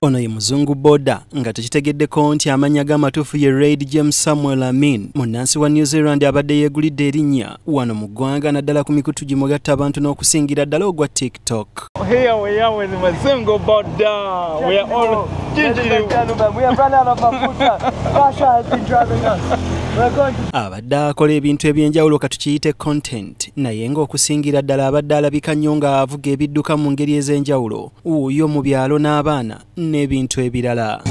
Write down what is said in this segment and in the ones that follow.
Ono ye muzungu boda nga tekitegeddeko nti amanya g'amatuufu ye Reid James Samuel Amin munnansi wa New Zealand abadde yeegulidde erinnya wano mu ggwanga naddala ku mikutu gimugatta abantu n'okusingira ddala ogwa TikTok. Here we are with Muzungu boda. We are all gentlemen. We have run out of Mafuta. Pasha has been driving us. Abadde akola ebintu ebyenjawulo katukiyite content naye ng'okusingira ddala abadde alabika nnyo nga avuga ebidduka mu ngeri ez'enjawulo wuuyo mu byalo n'abaana n'ebintu ebirala.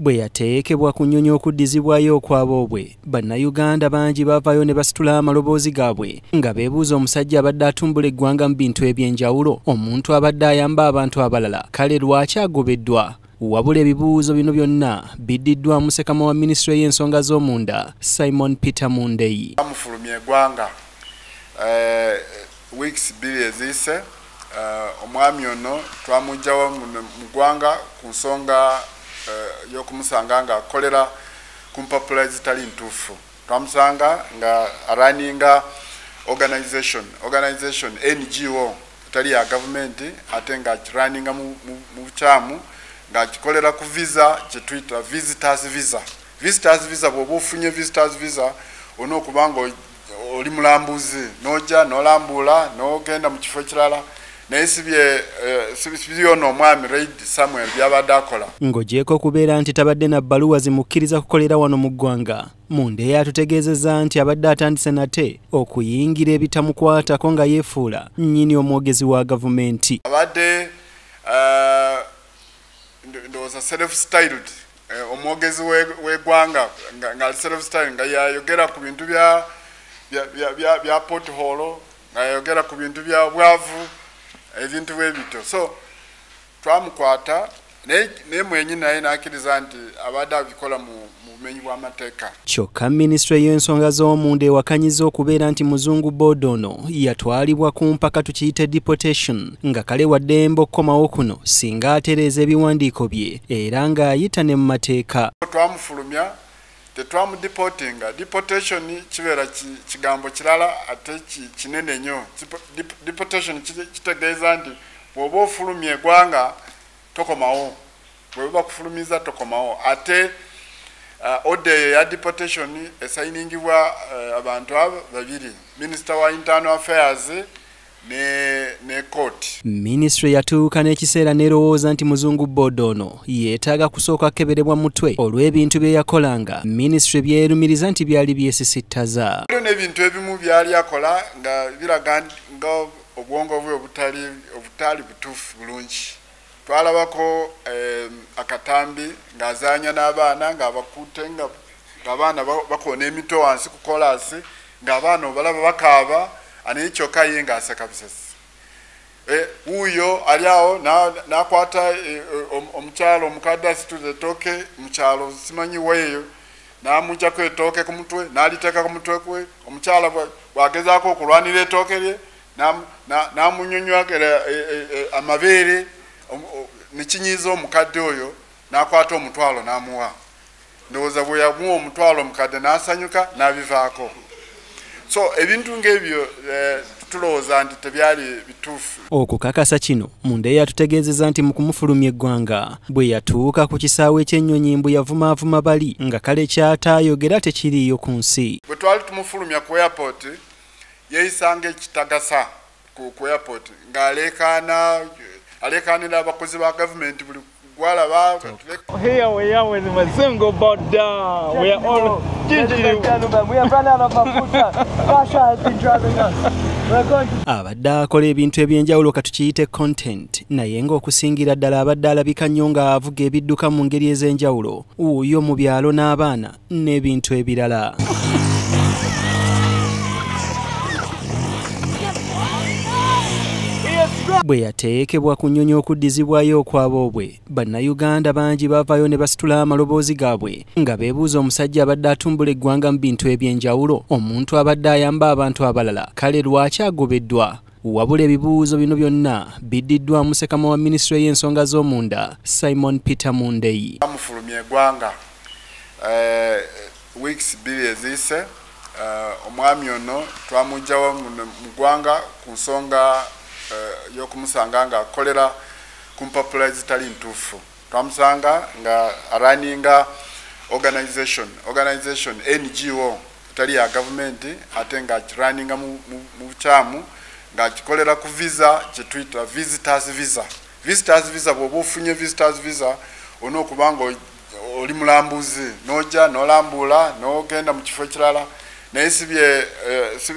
Bwe yateekebwa ku nnyonyi okuddizibwayo okwabwe bannayuganda bangi baavayo ne basitula amaloboozi gaabwe nga beebuuza omusajja abadde atumbula eggwanga mu bintu ebyenjawulo, omuntu abadde ayamba abantu abalala, kale lwaki agobeddwa? Wabula ebibuuzo bino byonna biddiddwamu Ssekama wa Minisitule y'ensonga z'omunda Simon Peter Mundeyi. Amufulumya eggwanga weeks bbiri eziyise, omwami ono twamuggyawo mu ggwanga ku nsonga y'okumusanga nga akolera ku mpapula ezitali ntuufu. Twamusanga nga araninga organization NGO etali ya gavumenti ate nga akiraninga mu bukyamu nga akikolera ku visa kye tuyita visitors visa. Bw'oba ofunye visitors visa olina okuba nga oli mulambuzi n'ojja n'olambula n'ogenda mu kifo ekirala naye sibyono omwami Reid Samuel byabadde akola. Ng'ogyeko okubeera nti tabadde na bbaluwa zimukkiriza kukolera wano mu ggwanga, Mundeyi atutegeezezza nti abadde atandise nate okuyingira ebitamukwatako nga yeefuula nnyini omwogezi wa gavumenti. Abadde ndowooza self-styled omwogezi w'eggwanga nga self-styled nga yayogera ku bintu bya pothole, nga yayogera ku bintu bya bwavu, ebintu bwebito. So twamukwata naye mwenyi naye n'akkiriza nti abadde abikola mu bumenyi bw'amateeka. Kyokka Minisitule y'ensonga z'omunda ewakanyizza okubeera nti muzungu boda ono yatwalibwa ku mpaka tukiyite deportation nga kale waddembe okukomawo kuno singa atereeza ebiwandiiko bye era ng'ayita ne mu mateeka. Twamufulumya tetwamudeportinga. Deportation kibeera kigambo kirala ate kinene nnyo. Deportation kitegeeza nti bw'oba ofulumya eggwanga tokomawo, bwe bakufulumiza tokomawo. Ate order ya deportation esayiningibwa abantu abo babiri, Minister wa Internal Affairs ne court. Minisitule yatuuka n'ekiseera n'erowooza nti muzungu boda ono yeetaaga kusooka keberebwa mutwe olw'ebintu bye yakolanga minisitule byerumiriza nti byali byesisittaza. Waliwo n'ebintu ebimu byali akola nga biraga nga obwongo bwe obutali butuufu bulungi. Twalabako akatambi ng'azaanya n'abaana ng'abakutte ng'abaana bakoona emito wansi ku kolasi ng'abaana obalaba bakaaba ane kyokka ye ng'aseka bisesi. Wuuyo ali awo n'akwata omukyalo omukadde asitudde ettooke mu kyalo simanyi weeyo n'amuggyako ettooke ku mutwe n'aliteeka ku mutwe kwe. Omukyala bw'agezaako okulwanira ettooke lye n'amunyonywako amabeere nekinyiiza omukadde oyo n'akwata omutwalo n'amuwa. Ndowooza bwe yamuwa omutwalo omukadde n'asanyuka n'abivaako. So ebintu ng'ebyo tulowooza nti tebyali bituufu. Okukakasa kino Mundeyi atutegeezezza nti mu kumufulumya eggwanga bwe yatuuka ku kisaawe eky'ennyonyi mbu yavumaavuma bali nga kale ky'ataayogera tekiriiyo ku nsi. Bwe twali tumufulumya ku airport yeeyisanga ekitagasa ku airport ng'aleekaanira abakozi ba gavumenti buli gwalaba. Here we are with Muzungu boda. We are all gentlemen. We have run out of Mafuta. Pasha has been driving us. Abadde akola ebintu ebyenjawulo katukiyite content naye ng'okusingira ddala abadde alabika nnyo nga avuga ebidduka mu ngeri ez'enjawulo wuuyo mu byalo n'abaana n'ebintu ebirala. Bwe yateekebwa ku nnyonyi okuddizibwayo okwabwe bannayuganda bangi baavayo ne basitula amaloboozi gaabwe nga beebuuza omusajja abadde atumbula eggwanga mu bintu ebyenjawulo, omuntu abadde ayamba abantu abalala, kale lwaki agobeddwa? Wabula ebibuuzo bino byonna biddiddwamu Ssekama wa Minisitule y'ensonga z'omunda Simon Peter Mundeyi. Amufulumya eggwanga weeks bbiri eziyise, omwami ono twamugjawo mu ggwanga ku nsonga y'okumusanga nga akolera ku mpapula ezitali ntuufu. Twamusanga nga araninga organization NGO etali ya gavumenti ate nga akiraninga mu bukyamu nga akikolera ku visa kyetuyita visitors visa bw'oba ofunye visitors visa onookubanga oli mulambuzi n'ojja n'olambula n'ogenda mu kifo ekirala naye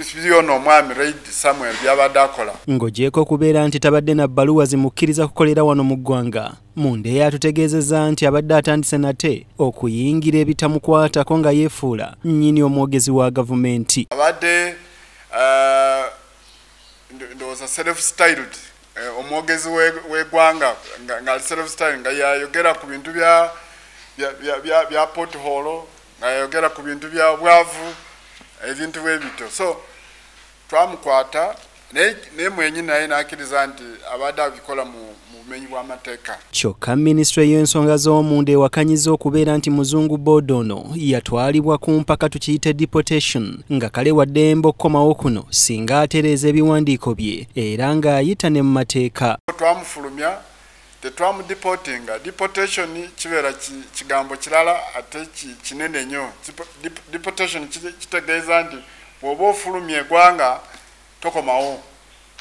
sibyono omwami Reid Samuel byabadde akola. Ng'ogyeko okubeera nti tabadde na bbaluwa zimukkiriza kukolera wano mu ggwanga, Mundeeye atutegeezezza nti abadde atandise nate okuyingira ebitamukwatako nga yeefuula nnyini omwogezi wa gavumenti. Abadde ndowooza self-styled omwogezi w'eggwanga nga self-styled nga yayogera ku bintu bya pothole, nga yayogera ku bintu bya bwavu, ebintu bwebito. So twamukwata naye mwenyini naye n'akkiriza nti abadde abikola mu bumenyi bw'amateeka. Kyokka minisitule y'ensonga z'omunda ewakanyiza okubeera nti muzungu Board ono yatwalibwa ku mpaka tukiyite deportation nga kale waddembe okukomawo kuno singa atereeza ebiwandiiko bye era ng'ayita ne mu mateeka. Twamufulumya tetwamudeportinga. Deportation kibeera kigambo kirala ate kinene nnyo. Deportation kitegeeza nti bw'oba ofulumya eggwanga tokomawo,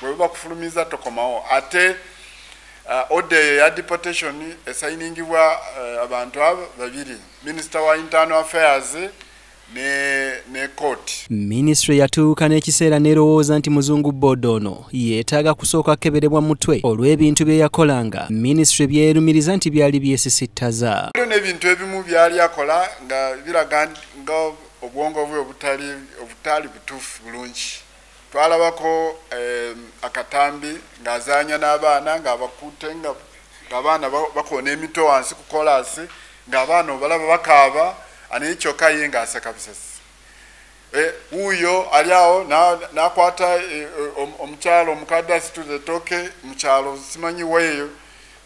bw'oba kufulumiza tokomawo. Ate order ya deportation esayiningibwa abantu babiri, Minister wa Internal Affairs ne court. Ministry yatuuka n'ekiseera n'erowooza nti muzungu Board ono yeetaaga kusooka keberebwa mutwe olw'ebintu bye yakolanga ministry byerumiriza nti byali byesisittaza. N'ebintu ebimu byali akola nga biraga nga obwongo bwe obutali butuufu bulungi. Twalabako akatambi ng'azaanya n'abaana ng'abakutte ng'abaana bakoona emito wansi ku kolasi ng'abaana obalaba bakaaba ane kyokka ye ng'aseka bisesi. Uyo ali awo n'akwata omukyalo omukadde asitudde ettooke mu kyalo simanyi weeyo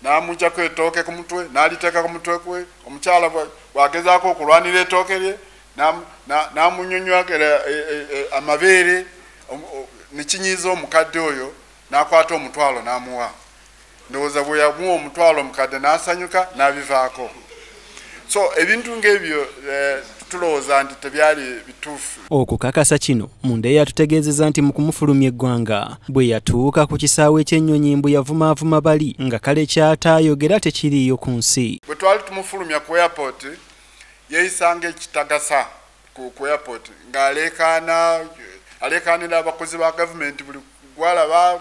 n'amuggyako ettooke ku mutwe n'aliteeka ku mutwe kwe. Omukyala bw'agezaako okulwanira ettooke lye n'amunyonywakera amabeere nekinyiza omukadde oyo n'akwata omutwalo n'amuwa. Ndowooza bwe yamuwa omutwalo omukadde n'asanyuka n'abivaako. So ebintu ng'ebyo tulowooza nti tebyali bituufu. Okukakasa kino Mundeeye atutegeezezza nti mu kumufulumya eggwanga bwe yatuuka ku kisaawe ky'ennyonyi mbu yavumaavuma bali nga kale ky'ataayogera tekiriiyo ku nsi. Bwe twali tumufulumya ku airport yeeyisanga ekitagasa ku airport ng'aleekaanira abakozi ba gavumenti buli gwalaba